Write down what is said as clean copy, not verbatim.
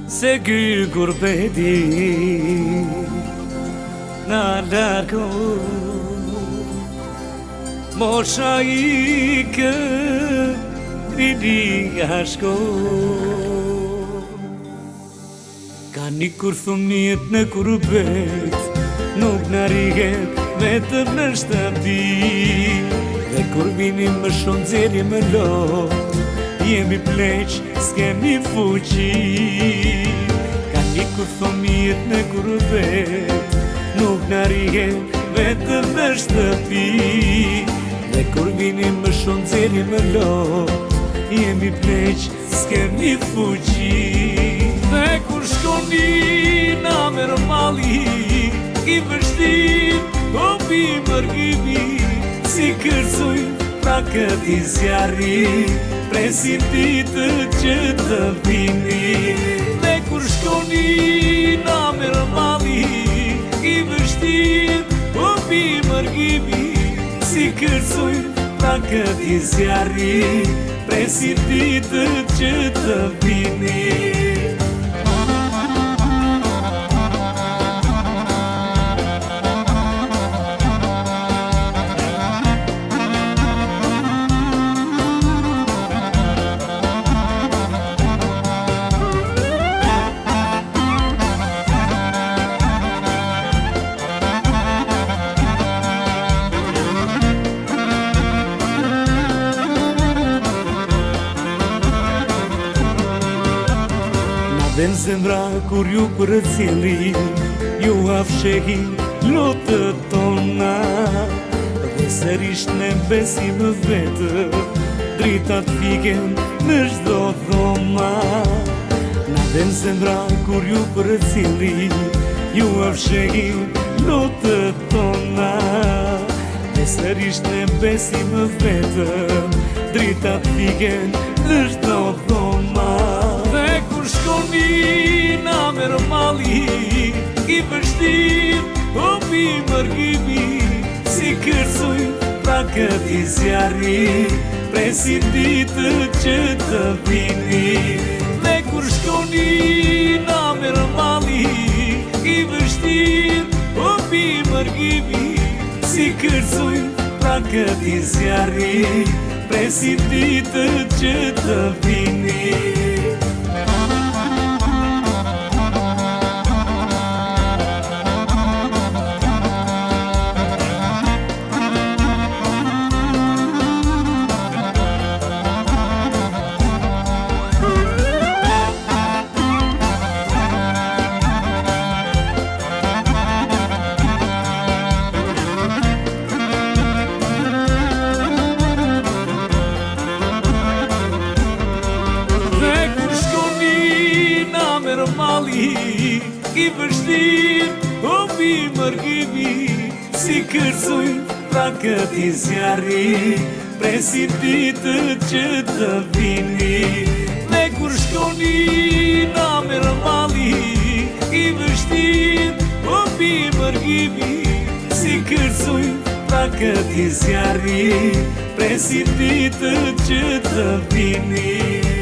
Se ky gurbeti na largo mosha i kë rinia shko. Ka një kur thumit në kurbet, nuk në riget vetëm në shtëpi. Dhe kur vini më shumë zeri më lot, jemi pleq, s'kemi fuqi. Ka një kur thumit në kurbet, nuk në riget vetëm në shtëpi. Dhe kur vini më shumë zeri më lot, jemi pleq, s'kemi fuqi. Dhe kur shkoni na merë mali, i vështim, opi mërgimi, si kërcuj pra këti zjarri, presim ditë që të vini. Dhe kur shkoni na merë mali, i vështim, opi mërgimi, si kërcuj pra këti zjarri, presim ditë që të vini. Dhe në zemra kur ju për cili, ju afshehi lotët tona. Dhe sërish në besim vetë, dritat fiken në shdo dhoma. Dhe në zemra kur ju për cili, ju afshehi lotët tona. Dhe sërish në besim vetë, dritat fiken në shdo dhoma. Shkoni na merë mali, i vështim, opi mërgimi, si kërcuj pra këti zjarri, presim ditë që të vini. Dhe kur shkoni na merë mali, i vështim, opi mërgimi, si kërcuj pra këti zjarri, presim ditë që të vini. Mali, i vështim, opi mërgimi, si kërcuj pra këti zjarri, presim ditë që të vini. Dhe kur shkoni na merë mali, i vështim, opi mërgimi, si kërcuj pra këti zjarri, presim ditë që të vini.